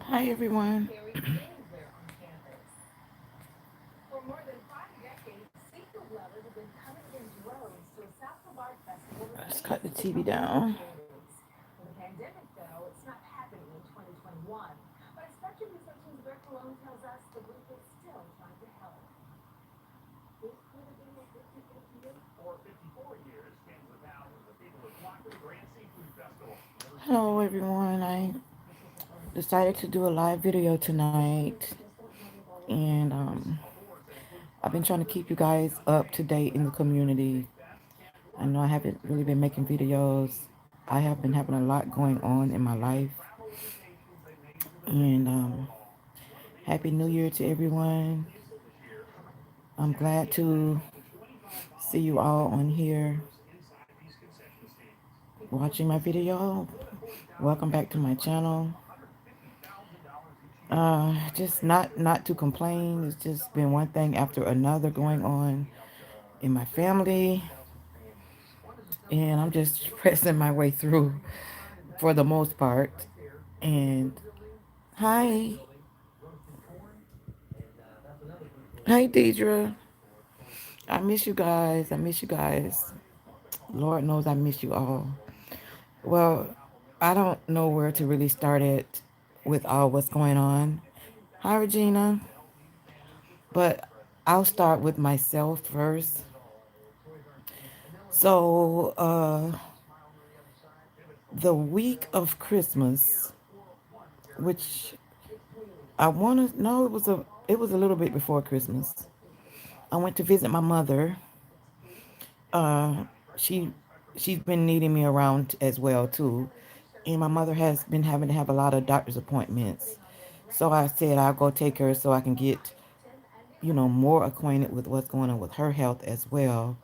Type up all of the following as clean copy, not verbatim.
Hi, everyone. Let's cut the TV down. Hello, everyone. I decided to do a live video tonight, and I've been trying to keep you guys up to date in the community. I know I haven't really been making videos. I have been having a lot going on in my life, and Happy New Year to everyone. I'm glad to see you all on here watching my video. Welcome back to my channel. Just not to complain. It's just been one thing after another going on in my family, and I'm just pressing my way through for the most part. And hi, hi, Deidre. I miss you guys. I miss you guys. Lord knows I miss you all. Well, I don't know where to really start it with all what's going on. Hi, Regina. But I'll start with myself first. So, the week of Christmas, which I want to know, it was a little bit before Christmas. I went to visit my mother. Uh, she she's been needing me around as well too, and my mother has been having to have a lot of doctor's appointments. So I said I'll go take her so I can get more acquainted with what's going on with her health as well,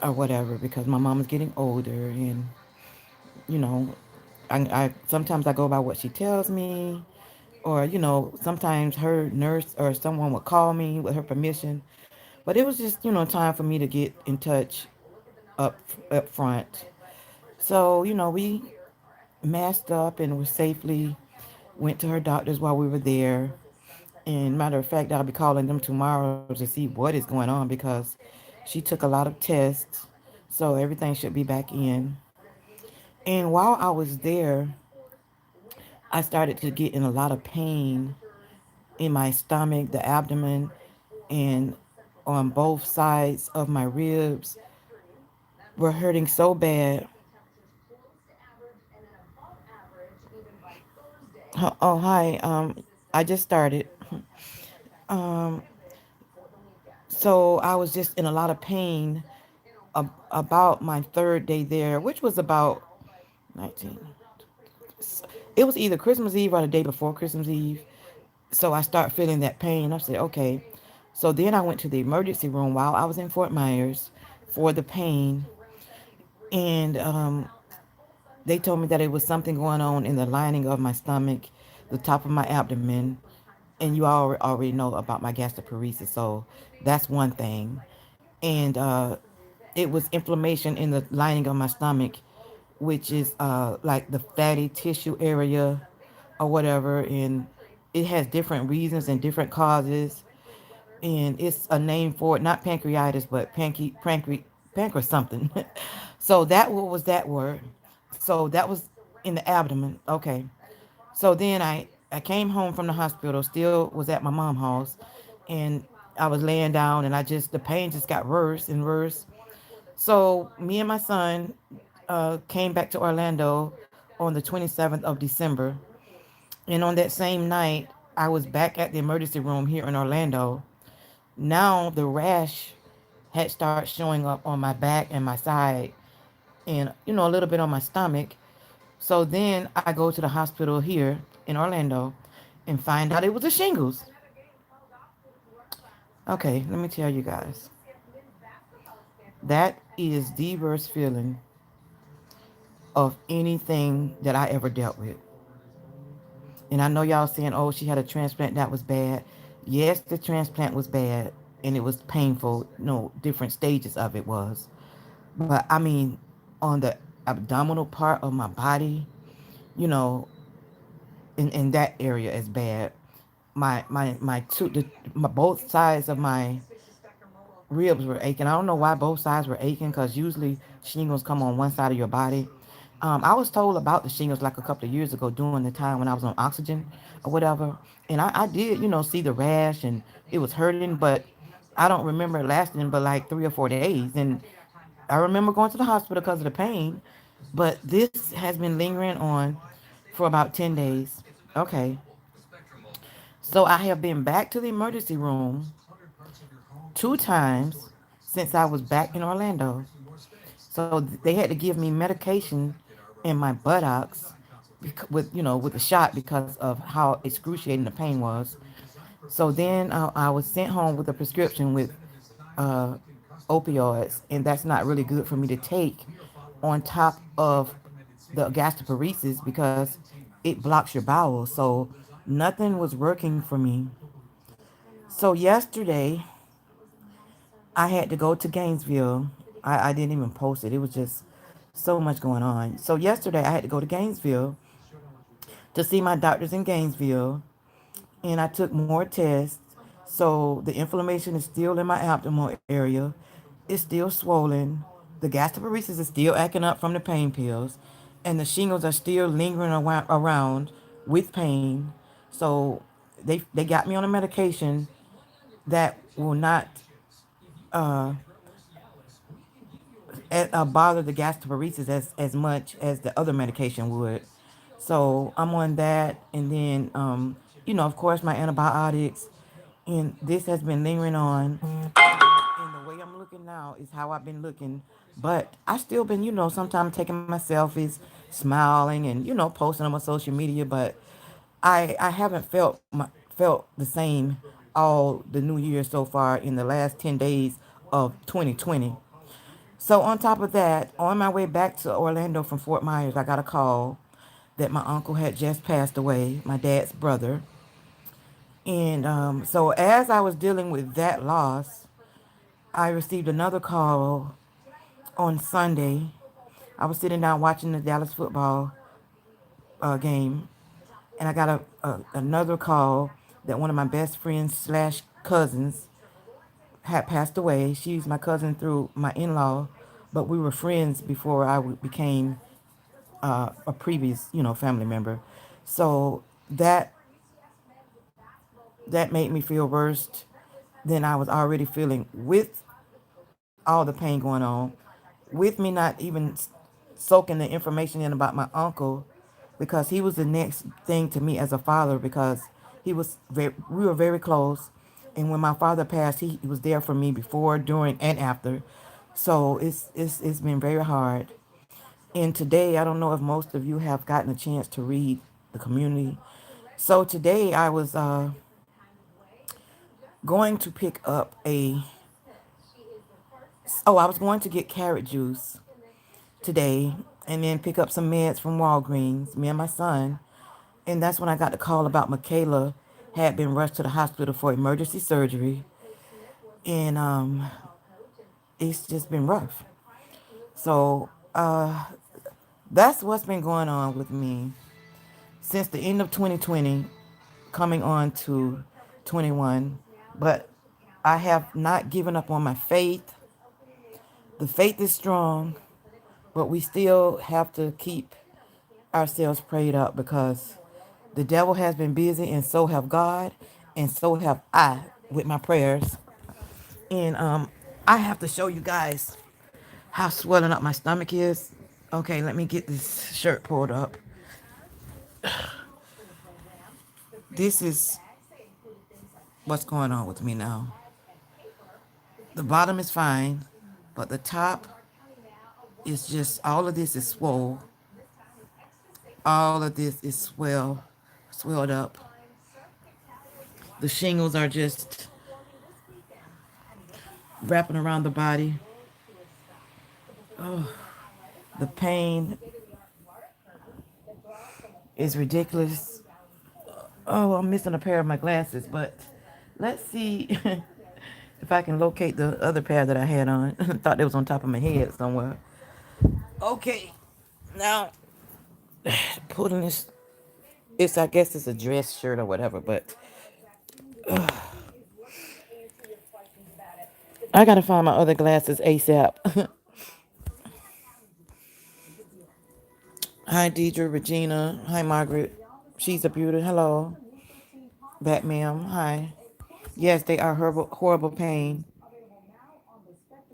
or whatever, because my mom is getting older, and you know I sometimes I go by what she tells me, or sometimes her nurse or someone would call me with her permission. But it was just time for me to get in touch up up front. So we masked up and we safely went to her doctor's while we were there. And matter of fact, I'll be calling them tomorrow to see what is going on, because she took a lot of tests, so everything should be back in. And while I was there, I started to get in a lot of pain in my stomach, the abdomen, and on both sides of my ribs were hurting so bad. Oh, hi. I just started. Um, so I was just in a lot of pain about my third day there, which was about 19. It was either Christmas Eve or the day before Christmas Eve. So I start feeling that pain. I said, okay. So then I went to the emergency room while I was in Fort Myers for the pain. And they told me that it was something going on in the lining of my stomach, the top of my abdomen. And you all already know about my gastroparesis. So that's one thing. And it was inflammation in the lining of my stomach, which is like the fatty tissue area or whatever. And it has different reasons and different causes. And it's a name for it, not pancreatitis, but pancreas something. So that was that word. So that was in the abdomen. Okay. So then I came home from the hospital, still was at my mom's house, and I was laying down, and the pain just got worse and worse. So me and my son came back to Orlando on the 27th of December. And on that same night, I was back at the emergency room here in Orlando. Now the rash had started showing up on my back and my side, and a little bit on my stomach. So then I go to the hospital here in Orlando and find out it was a shingles. Okay, let me tell you guys. That is the worst feeling of anything that I ever dealt with. And I know y'all saying, oh, she had a transplant that was bad. Yes, the transplant was bad and it was painful. No, different stages of it was. But I mean, on the abdominal part of my body, you know, in that area is bad. My both sides of my ribs were aching. I don't know why both sides were aching because usually shingles come on one side of your body. I was told about the shingles like a couple of years ago during the time when I was on oxygen or whatever. And I did, see the rash and it was hurting, but I don't remember it lasting but like 3 or 4 days. And I remember going to the hospital because of the pain, but this has been lingering on for about 10 days. Okay. So I have been back to the emergency room 2 times since I was back in Orlando. So they had to give me medication in my buttocks with the shot because of how excruciating the pain was. So then I was sent home with a prescription with uh, opioids, and that's not really good for me to take on top of the gastroparesis because it blocks your bowels. So nothing was working for me. So yesterday I had to go to Gainesville. I didn't even post it. It was just so much going on. So yesterday I had to go to Gainesville to see my doctors in Gainesville, and I took more tests. So the inflammation is still in my abdominal area. It's still swollen. The gastroparesis is still acting up from the pain pills, and the shingles are still lingering around with pain. So they got me on a medication that will not uh, bother the gastroparesis as much as the other medication would. So I'm on that, and then of course, my antibiotics, and this has been lingering on. And the way I'm looking now is how I've been looking, but I still been, sometimes taking my selfies, smiling, and posting them on social media. But I haven't felt the same all the new year so far in the last 10 days of 2020. So on top of that, on my way back to Orlando from Fort Myers, I got a call that my uncle had just passed away, my dad's brother. And so as I was dealing with that loss, I received another call on Sunday. I was sitting down watching the Dallas football game, and I got another call that one of my best friends slash cousins had passed away. She's my cousin through my in-law, but we were friends before became a previous, family member. So that made me feel worse than I was already feeling with all the pain going on, with me not even soaking the information in about my uncle because he was the next thing to me as a father because we were very close, and when my father passed, he was there for me before, during, and after. So it's been very hard. And today, I don't know if most of you have gotten a chance to read the community. So today, I was going to pick up I was going to get carrot juice today and then pick up some meds from Walgreens, me and my son. And that's when I got the call about Michaela had been rushed to the hospital for emergency surgery. And it's just been rough. So that's what's been going on with me since the end of 2020, coming on to 21. But I have not given up on my faith. The faith is strong, but we still have to keep ourselves prayed up because the devil has been busy, and so have God, and so have I with my prayers. And I have to show you guys how swelling up my stomach is. Okay, let me get this shirt pulled up. This is what's going on with me now. The bottom is fine, but the top is just, all of this is swole. All of this is swelled up. The shingles are just wrapping around the body. The pain is ridiculous. Oh, I'm missing a pair of my glasses, but let's see. If I can locate the other pair that I had on. Thought they was on top of my head somewhere. Okay, now putting this. It's I guess it's a dress shirt or whatever, but I gotta find my other glasses ASAP. Hi, Deidre, Regina. Hi, Margaret. She's a beauty. Hello, Batman. Hi. Yes, they are horrible, horrible pain.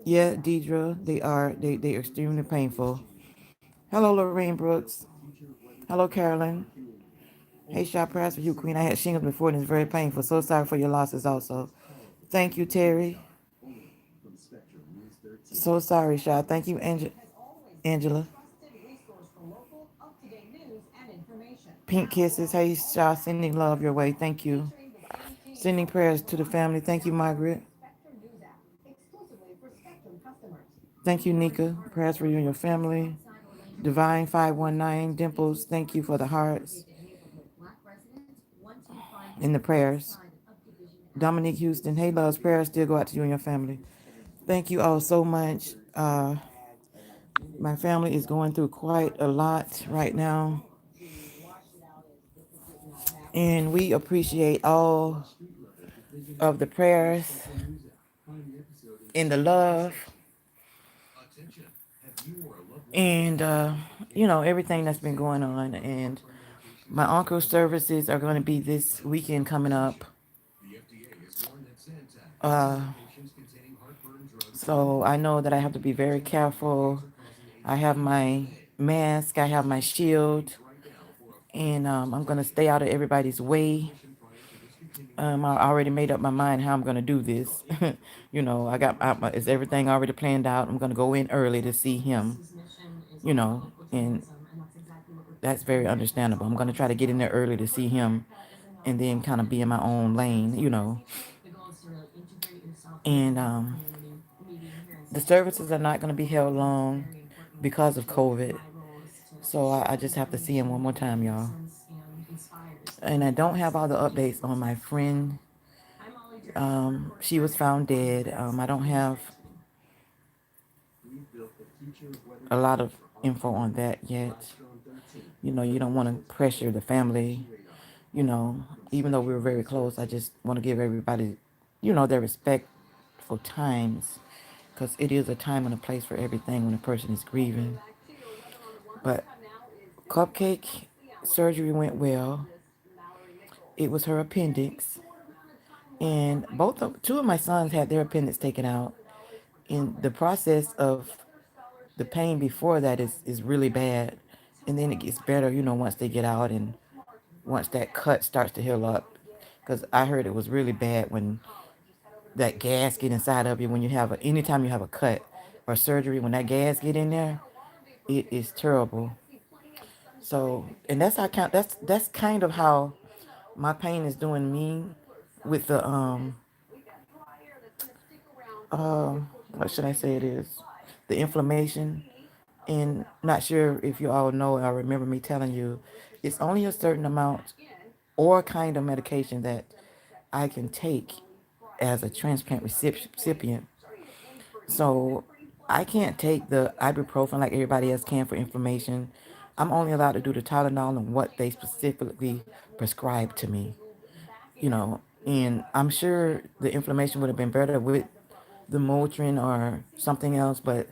Yeah, Deidre, they are. They are extremely painful. Hello, Lorraine Brooks. Hello, Carolyn. Hey, shot prayers for you, Queen. I had shingles before and it's very painful. So sorry for your losses also. Thank you, Terry. So sorry, Shot. Thank you, Angela. Pink kisses. Hey, Shot. Sending love your way. Thank you. Sending prayers to the family. Thank you, Margaret. Thank you, Nika. Prayers for you and your family. Divine 519. Dimples. Thank you for the hearts and the prayers. Dominique Houston. Hey, loves. Prayers still go out to you and your family. Thank you all so much. My family is going through quite a lot right now, and we appreciate all of the prayers and the love and everything that's been going on. And my uncle's services are going to be this weekend coming up. Uh, so I know that I have to be very careful. I have my mask, I have my shield, and I'm going to stay out of everybody's way. I already made up my mind how I'm gonna do this. Is everything already planned out? I'm gonna go in early to see him. And that's very understandable. I'm gonna try to get in there early to see him, and then kind of be in my own lane. And the services are not gonna be held long because of COVID. So I just have to see him one more time, y'all. And I don't have all the updates on my friend. She was found dead. I don't have a lot of info on that yet. You don't want to pressure the family. Even though we were very close, I just want to give everybody, their respectful times, because it is a time and a place for everything when a person is grieving. But Cupcake surgery went well. It was her appendix, and two of my sons had their appendix taken out. In the process of the pain before that is really bad, and then it gets better, once they get out and once that cut starts to heal up. Because I heard it was really bad when that gas get inside of you when you have anytime you have a cut or surgery, when that gas get in there, it is terrible. So, and that's kind of how my pain is doing me with the what should I say it is, the inflammation. And not sure if you all know or remember me telling you, it's only a certain amount or kind of medication that I can take as a transplant recipient. So I can't take the ibuprofen like everybody else can for inflammation. I'm only allowed to do the Tylenol and what they specifically prescribed to me. And I'm sure the inflammation would have been better with the Motrin or something else, but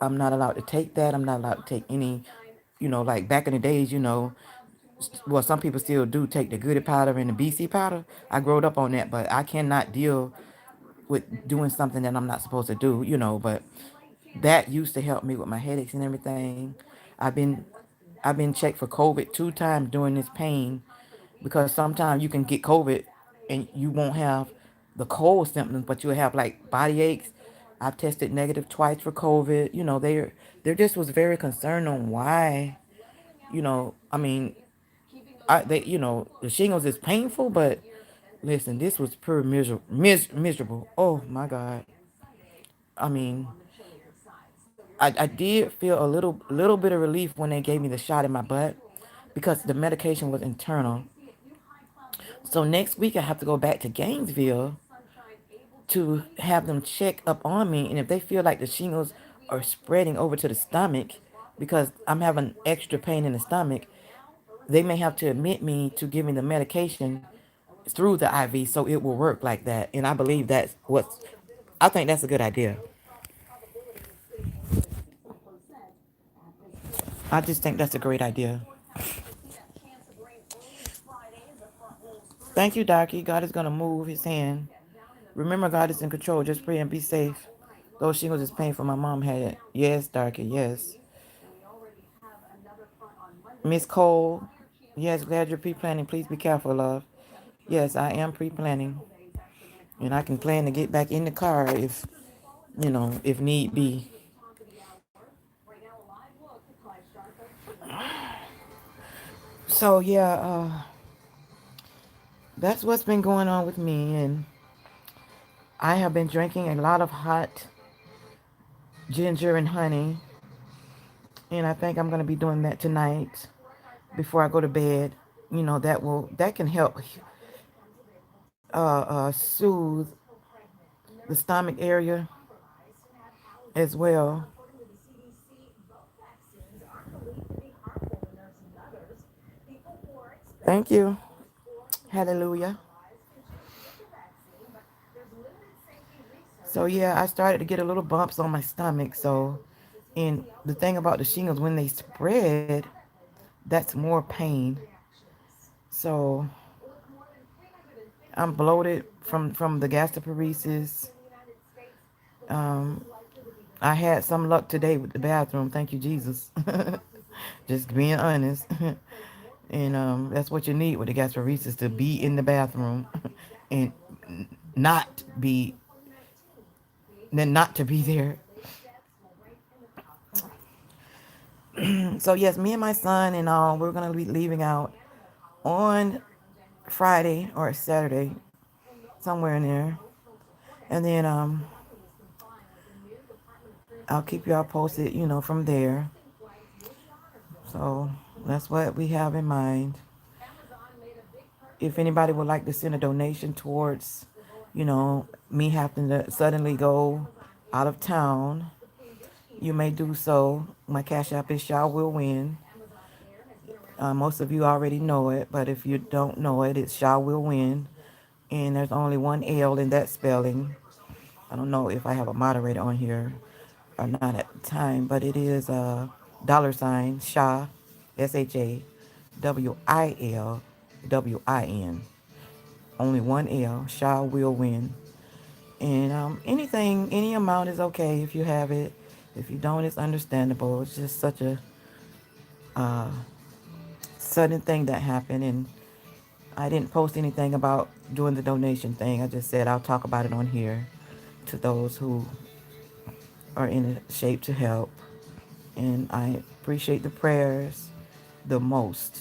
I'm not allowed to take that. I'm not allowed to take any, like back in the days, well, some people still do take the Goody powder and the BC powder. I growed up on that, but I cannot deal with doing something that I'm not supposed to do. But that used to help me with my headaches and everything. I've been I've been checked for COVID 2 times during this pain, because sometimes you can get COVID and you won't have the cold symptoms, but you'll have like body aches. I've tested negative twice for COVID. They just was very concerned on why. I mean, the shingles is painful, but listen, this was pure miserable. Oh my God. I mean, I did feel a little bit of relief when they gave me the shot in my butt, because the medication was internal. So next week I have to go back to Gainesville to have them check up on me. And if they feel like the shingles are spreading over to the stomach because I'm having extra pain in the stomach, they may have to admit me to giving the medication through the IV so it will work like that. And I believe I think that's a good idea. I just think that's a great idea. Thank you, Darky. God is going to move his hand. Remember, God is in control. Just pray and be safe. Those shingles is painful. My mom had it. Yes, Darky, yes. Miss Cole, yes, glad you're pre-planning. Please be careful, love. Yes, I am pre-planning. And I can plan to get back in the car if need be. So, yeah, that's what's been going on with me. And I have been drinking a lot of hot ginger and honey. And I think I'm going to be doing that tonight before I go to bed. That can help soothe the stomach area as well. Thank you. Hallelujah. So yeah, I started to get a little bumps on my stomach. And the thing about the shingles, when they spread, that's more pain. So I'm bloated from the gastroparesis. Um, I had some luck today with the bathroom. Thank you, Jesus. Just being honest. And that's what you need with the gastroparesis, to be in the bathroom and not be not to be there. So yes, me and my son and all, we're gonna be leaving out on Friday or Saturday, somewhere in there. And then I'll keep y'all posted, from there. So that's what we have in mind. If anybody would like to send a donation towards, me having to suddenly go out of town, you may do so. My cash app is Shaw Will Win. Most of you already know it, but if you don't know it, it's Shaw Will Win. And there's only one L in that spelling. I don't know if I have a moderator on here or not at the time, but it is $ Shah, SHAWILWIN. Only one L. Shah will win. And any amount is okay if you have it. If you don't, it's understandable. It's just such a uh, sudden thing that happened, and I didn't post anything about doing the donation thing. I just said I'll talk about it on here to those who are in a shape to help. And I appreciate the prayers the most.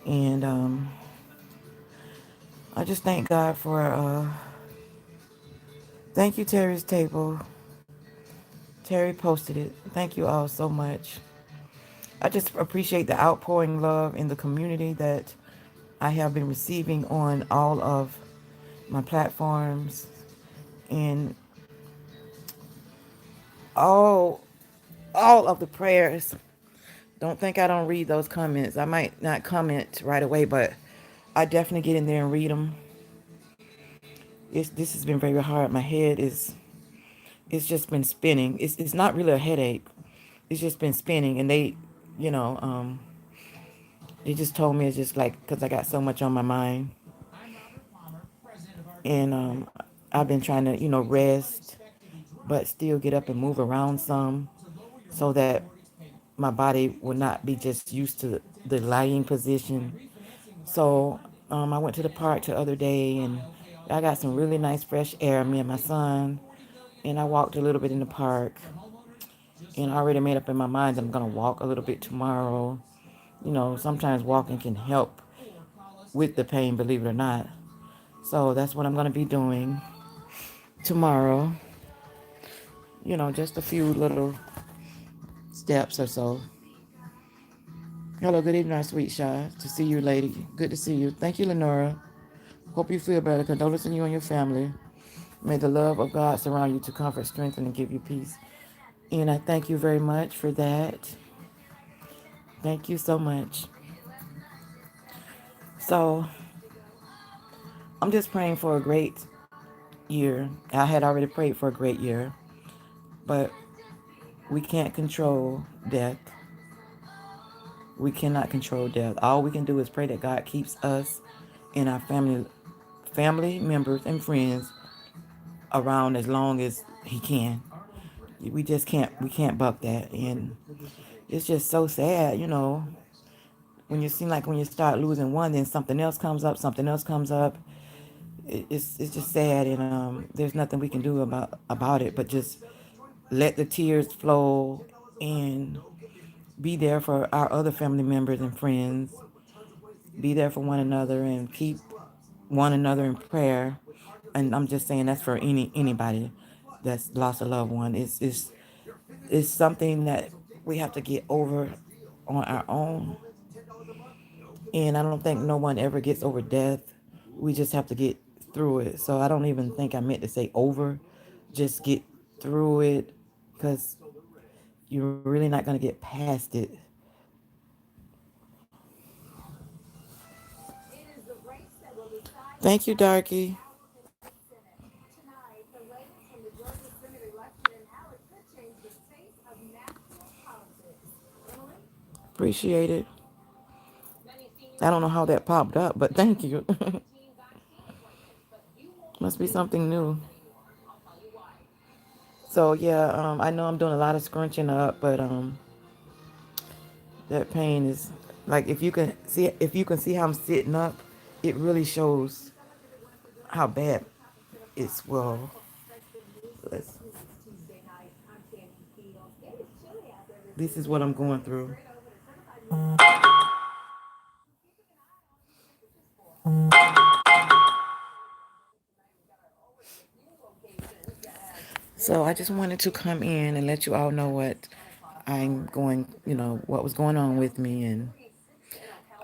And I just thank God for, thank you, Terry's Table. Terry posted it. Thank you all so much. I just appreciate the outpouring love in the community that I have been receiving on all of my platforms, and all all of the prayers. Don't think I don't read those comments. I might not comment right away, but I definitely get in there and read them. This has been very hard. My head is it's just been spinning. It's not really a headache. It's just been spinning, and you know, um, they just told me it's just like because I got so much on my mind, and I've been trying to rest, but still get up and move around some, so that my body will not be just used to the lying position. So I went to the park the other day, and I got some really nice fresh air, me and my son, and I walked a little bit in the park, and I already made up in my mind that I'm going to walk a little bit tomorrow. Sometimes walking can help with the pain, believe it or not. So that's what I'm going to be doing tomorrow. Just a few little steps or so. Hello, good evening, our sweet Shy. To see you, lady. Good to see you. Thank you, Lenora. Hope you feel better. Condolences you and your family. May the love of God surround you to comfort, strengthen, and give you peace. And I thank you very much for that. Thank you so much. So I'm just praying for a great year. I had already prayed for a great year, but we can't control death. We cannot control death. All we can do is pray that God keeps us and our family members and friends around as long as he can. We can't buck that. And it's just so sad, when you seem like when you start losing one, then something else comes up, something else comes up. It's just sad, and there's nothing we can do about it, but just let the tears flow and be there for our other family members and friends. Be there for one another and keep one another in prayer. And I'm just saying that's for anybody that's lost a loved one. It's something that we have to get over on our own. And I don't think no one ever gets over death. We just have to get through it. So I don't even think I meant to say over. Just get through it, because you're really not going to get past it. Thank you, Darky. Appreciate it. I don't know how that popped up, but thank you. Must be something new. So yeah, I know I'm doing a lot of scrunching up, but that pain is like, if you can see how I'm sitting up, it really shows how bad it's, well. Let's, this is what I'm going through. So I just wanted to come in and let you all know what was going on with me. And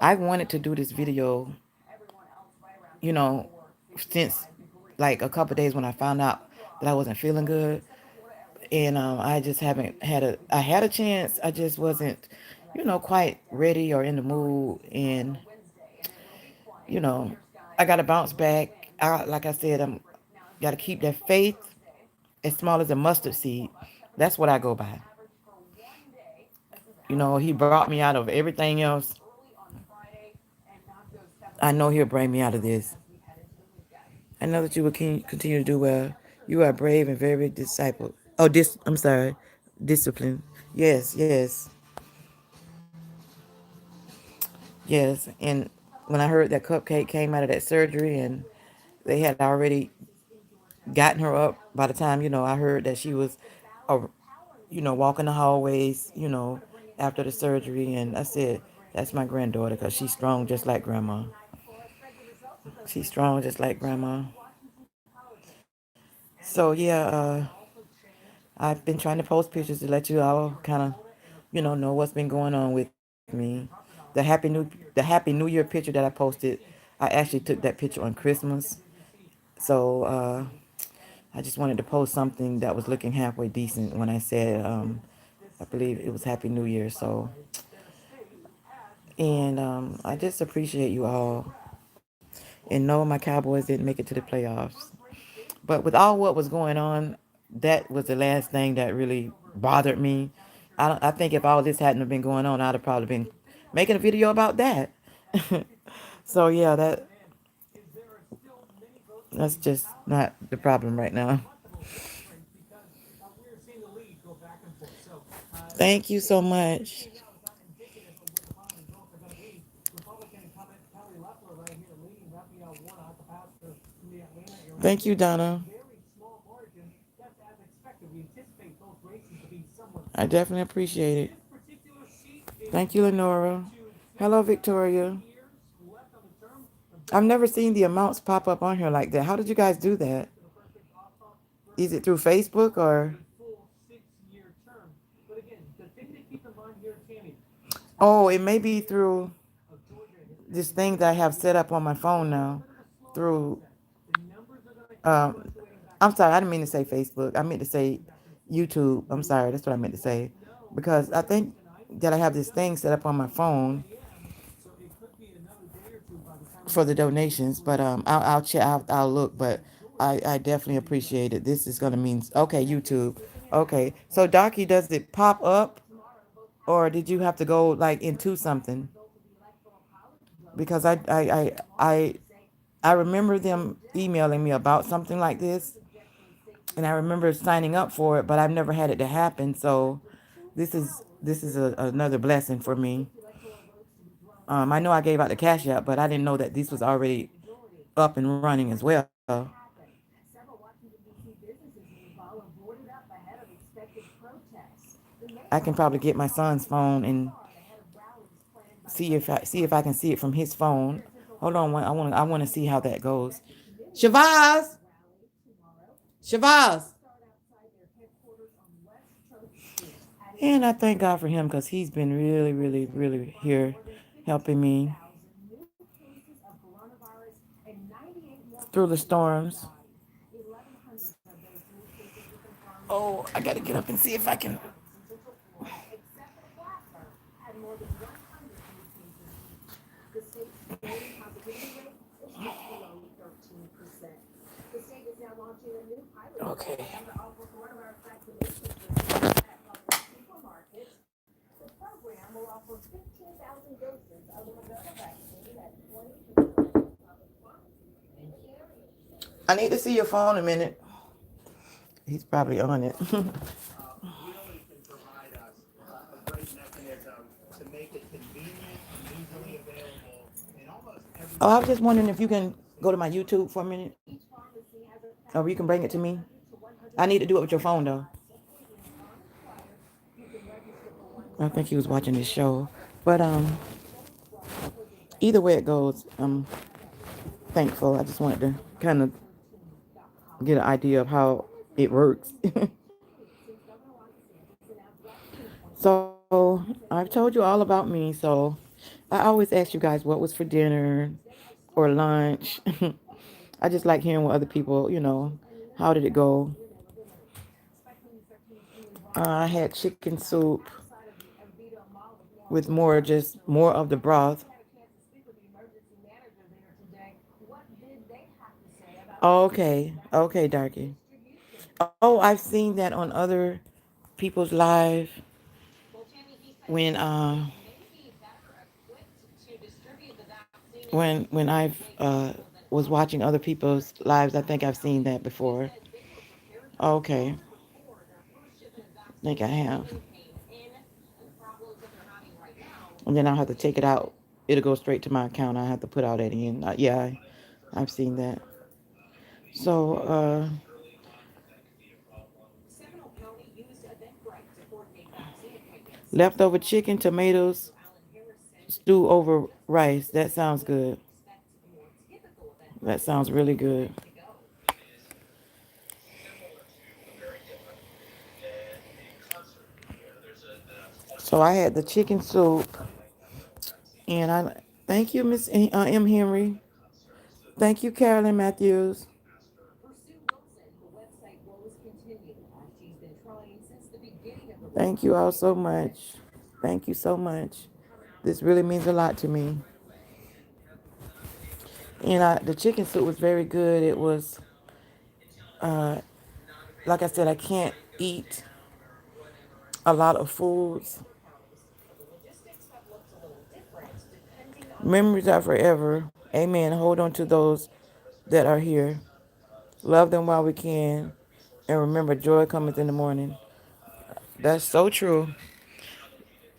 I wanted to do this video, you know, since like a couple of days when I found out that I wasn't feeling good. And I just haven't I had a chance. I just wasn't, quite ready or in the mood. And, you know, I got to bounce back. Like I said, I'm got to keep that faith as small as a mustard seed. That's what I go by. He brought me out of everything else. I know he'll bring me out of this. I know that you will continue to do well. You are brave and very disciple. Oh, I'm sorry, disciplined. Yes, yes, yes. And when I heard that Cupcake came out of that surgery and they had already gotten her up by the time, I heard that she was, uh, walking the hallways, after the surgery. And I said, that's my granddaughter, because she's strong just like grandma. She's strong just like grandma. So yeah, I've been trying to post pictures to let you all kind of, know what's been going on with me. The Happy New Year picture that I posted, I actually took that picture on Christmas. So I just wanted to post something that was looking halfway decent when I said, I believe it was Happy New Year. So, and I just appreciate you all, and know my Cowboys didn't make it to the playoffs. But with all what was going on, that was the last thing that really bothered me. I think if all this hadn't have been going on, I'd have probably been making a video about that. So yeah, that's just not the problem right now. Thank you so much. Thank you, Donna. I definitely appreciate it. Thank you, Lenora. Hello, Victoria. I've never seen the amounts pop up on here like that. How did you guys do that? Is it through Facebook or? Oh, it may be through this thing that I have set up on my phone now, through. Um, I'm sorry, I didn't mean to say Facebook. I meant to say YouTube. I'm sorry, that's what I meant to say, because I think that I have this thing set up on my phone for the donations. But I'll check. I'll look. But I definitely appreciate it. This is gonna mean okay. YouTube. Okay. So Docky, does it pop up, or did you have to go like into something? Because I remember them emailing me about something like this, and I remember signing up for it, but I've never had it to happen. So this is another blessing for me. I know I gave out the cash app, but I didn't know that this was already up and running as well. I can probably get my son's phone and see if I can see it from his phone. Hold on, I want to see how that goes. Shavaz, Shavaz, and I thank God for him because he's been really, really, really here helping me through the storms. Oh, I gotta get up and see if I can. Okay. I need to see your phone a minute. He's probably on it. Oh, I was just wondering if you can go to my YouTube for a minute, or you can bring it to me. I need to do it with your phone though. I think he was watching this show, but either way it goes, I'm thankful. I just wanted to kind of get an idea of how it works. So I've told you all about me. So I always ask you guys what was for dinner or lunch. I just like hearing what other people, how did it go? I had chicken soup with more of the broth. Okay, okay, Darky. Oh, I've seen that on other people's live when when I've was watching other people's lives. I think I've seen that before. Okay, I think I have. And then I'll have to take it out. It'll go straight to my account. I have to put out at the end. Yeah, I've seen that. So, leftover chicken, tomatoes, stew over rice. That sounds good. That sounds really good. So I had the chicken soup, and I thank you, Miss M. Henry. Thank you, Carolyn Matthews. Thank you all so much. Thank you so much. This really means a lot to me. And the chicken soup was very good. It was, uh, like I said, I can't eat a lot of foods. Memories are forever. Amen. Hold on to those that are here. Love them while we can. And remember, joy cometh in the morning. That's so true.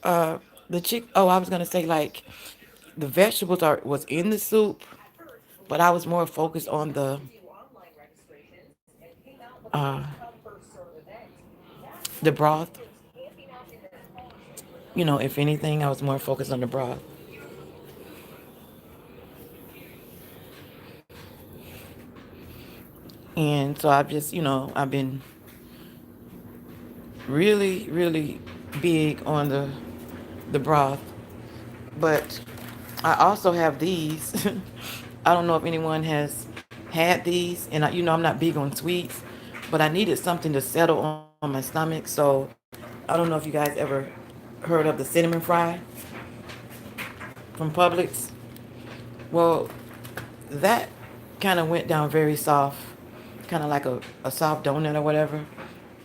Uh, Oh, I was gonna say like the vegetables are was in the soup, but I was more focused on uh, the broth. If anything, I was more focused on the broth. And so I've been really, really big on the broth. But I also have these. I don't know if anyone has had these, and I'm not big on sweets, but I needed something to settle on my stomach. So I don't know if you guys ever heard of the cinnamon fry from Publix. Well, that kind of went down very soft, kind of like a soft donut or whatever.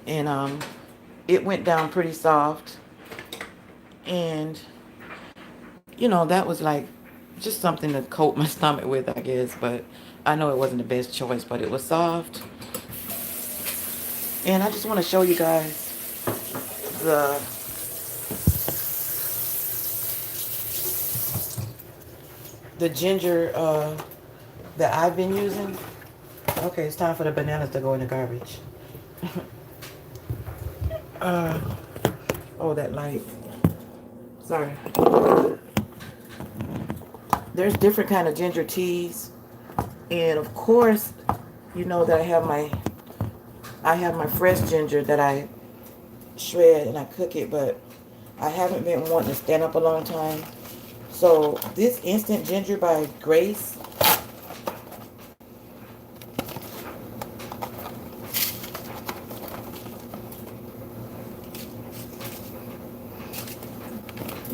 And it went down pretty soft. And, that was like just something to coat my stomach with, I guess. But I know it wasn't the best choice, but it was soft. And I just want to show you guys the the ginger that I've been using. Okay, it's time for the bananas to go in the garbage. uh, oh, that light. Sorry. There's different kind of ginger teas, and of course, you know that I have my fresh ginger that I shred and I cook it, but I haven't been wanting to stand up a long time. So this instant ginger by Grace,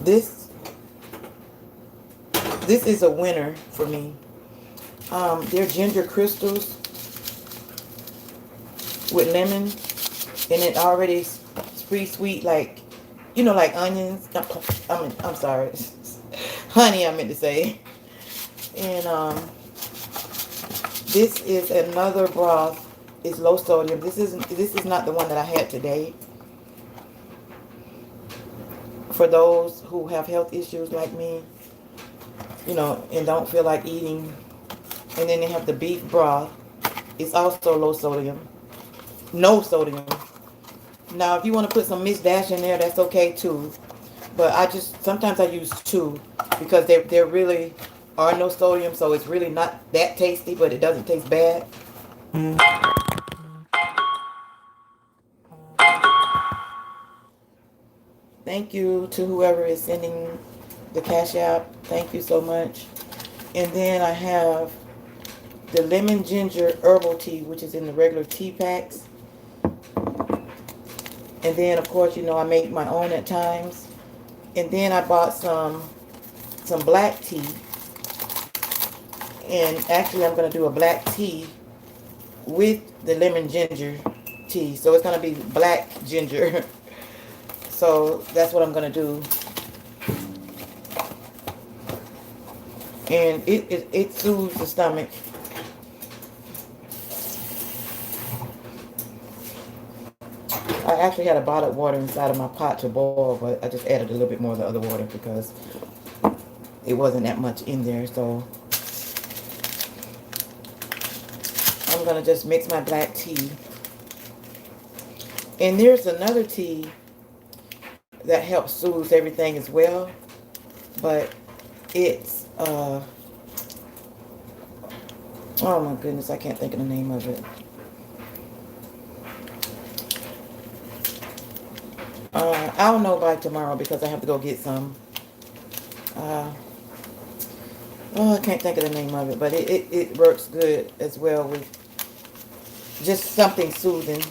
this this is a winner for me. They're ginger crystals with lemon, and it already pretty sweet, like like onions. I'm sorry, honey. I meant to say. And this is another broth. It's low sodium. This is not the one that I had today. For those who have health issues like me, and don't feel like eating. And then they have the beef broth. It's also low sodium. No sodium. Now, if you want to put some Miss Dash in there, that's okay too. But sometimes I use two because there really are no sodium, so it's really not that tasty, but it doesn't taste bad. Thank you to whoever is sending the Cash App. Thank you so much. And then I have the lemon ginger herbal tea, which is in the regular tea packs. And then, of course, I make my own at times. And then I bought some black tea. And actually, I'm going to do a black tea with the lemon ginger tea. So it's going to be black ginger. So that's what I'm going to do. And it soothes the stomach. I actually had a bottled water inside of my pot to boil, but I just added a little bit more of the other water because it wasn't that much in there. So I'm going to just mix my black tea. And there's another tea that helps soothe everything as well. But it's, oh my goodness, I can't think of the name of it. I'll know by tomorrow because I have to go get some. I can't think of the name of it, but it works good as well with just something soothing.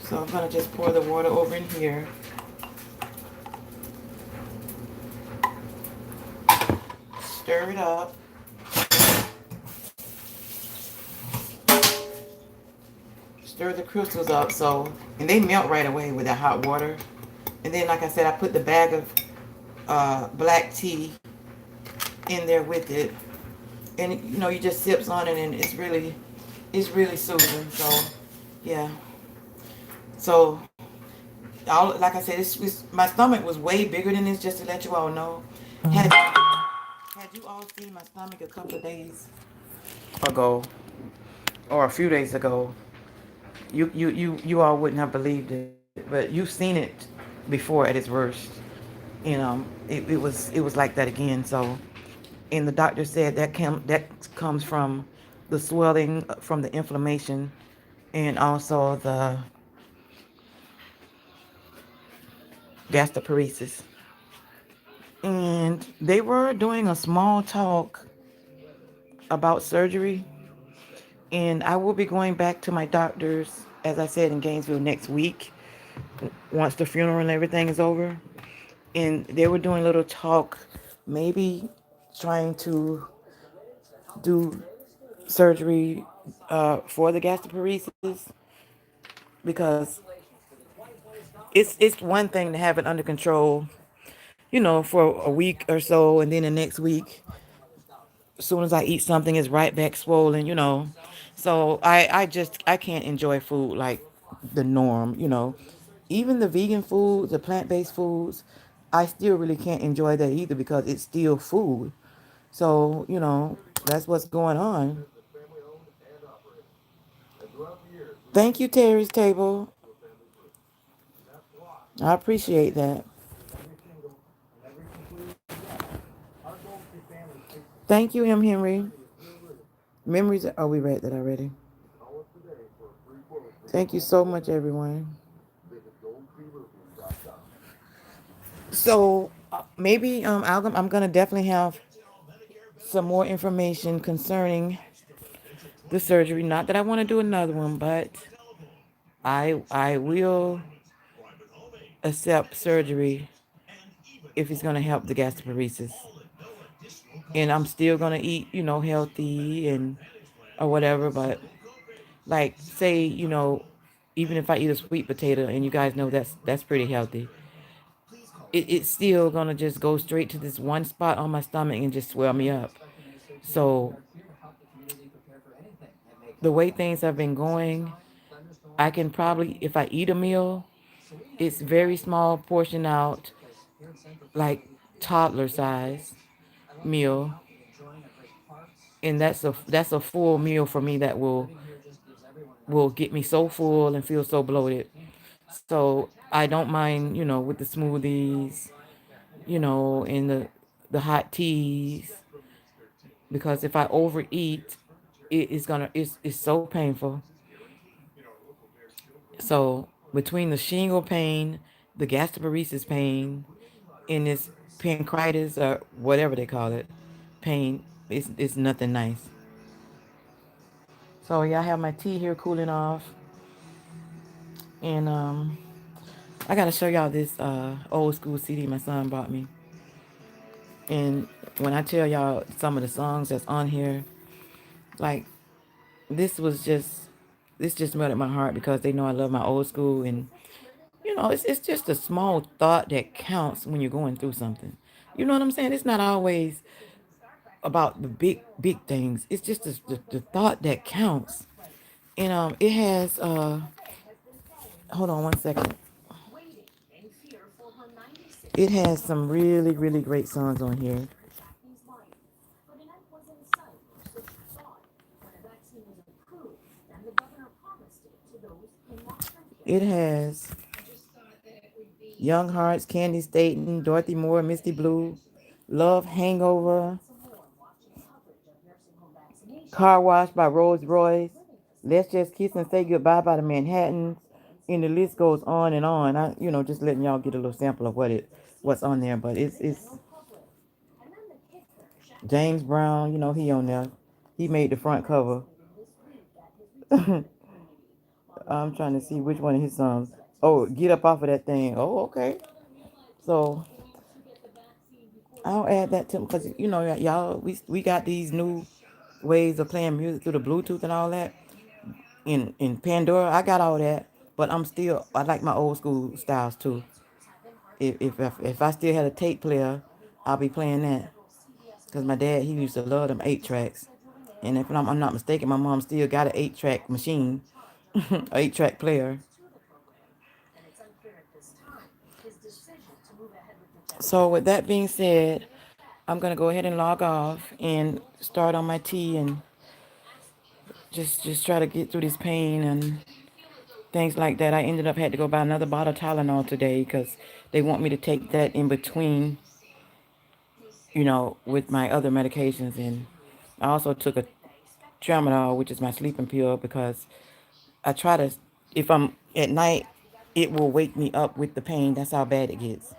So I'm going to just pour the water over in here. Stir it up. Stir the crystals up and they melt right away with the hot water. And then, like I said, I put the bag of black tea in there with it. And, you just sips on it and it's really soothing. So, yeah. So, like I said, my stomach was way bigger than this, just to let you all know. Had you all seen my stomach a couple of days ago, or a few days ago, you all wouldn't have believed it, but you've seen it before at its worst. It was like that again. So, and the doctor said that comes from the swelling, from the inflammation, and also the gastroparesis. And they were doing a small talk about surgery, and I will be going back to my doctors, as I said, in Gainesville next week once the funeral and everything is over. And they were doing a little talk, maybe trying to do surgery for the gastroparesis, because it's one thing to have it under control, for a week or so, and then the next week, as soon as I eat something, it's right back swollen. So I can't enjoy food like the norm. Even the vegan foods, the plant-based foods, I still really can't enjoy that either because it's still food. So, that's what's going on. Thank you, Terry's Table. I appreciate that. Thank you, M. Henry. Memories. Oh, we read that already. Thank you so much, everyone. So maybe I'm gonna definitely have some more information concerning the surgery. Not that I want to do another one, but I will accept surgery if it's gonna help the gastroparesis, and I'm still gonna eat, healthy and or whatever. But like, say, even if I eat a sweet potato, and you guys know that's pretty healthy, it's still gonna just go straight to this one spot on my stomach and just swell me up. So the way things have been going, I can probably, if I eat a meal, it's very small portion out, like toddler size meal, and that's a full meal for me that will get me so full and feel so bloated. So I don't mind, with the smoothies, and the hot teas, because if I overeat, it's so painful. So between the shingle pain, the gastroparesis pain, and this pancreatitis or whatever they call it, pain, it's nothing nice. So yeah, I have my tea here cooling off, and I gotta show y'all this old school CD my son bought me. And when I tell y'all some of the songs that's on here, like this was just this just melted my heart because they know I love my old school, and it's just a small thought that counts when you're going through something. You know what I'm saying? It's not always about the big things. It's just the thought that counts. And it has hold on one second. It has some really great songs on here. It has Young Hearts, Candy Staten, Dorothy Moore, Misty Blue, Love Hangover, Car Wash by Rolls Royce, Let's Just Kiss and Say Goodbye by the Manhattans, and the list goes on and on. Just letting y'all get a little sample of what's on there, but it's James Brown, he on there. He made the front cover. I'm trying to see which one of his songs. Oh, Get Up Off of That Thing. Oh, okay. So I'll add that to because y'all we got these new ways of playing music through the Bluetooth and all that. In Pandora, I got all that, but I like my old school styles too. If I still had a tape player, I'll be playing that because my dad he used to love them 8 tracks, and if I'm not mistaken, my mom still got an 8 track machine, 8 track player. So with that being said, I'm gonna go ahead and log off and start on my tea and just try to get through this pain and things like that. I ended up had to go buy another bottle of Tylenol today because they want me to take that in between with my other medications. And I also took a tramadol, which is my sleeping pill, because I try to, if I'm at night, it will wake me up with the pain. That's how bad it gets.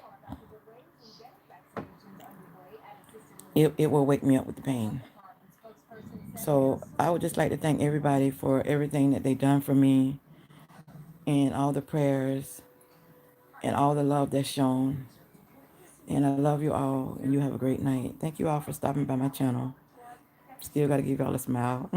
It will wake me up with the pain. So I would just like to thank everybody for everything that they've done for me, and all the prayers and all the love that's shown. And I love you all, and you have a great night. Thank you all for stopping by my channel. Still got to give y'all a smile.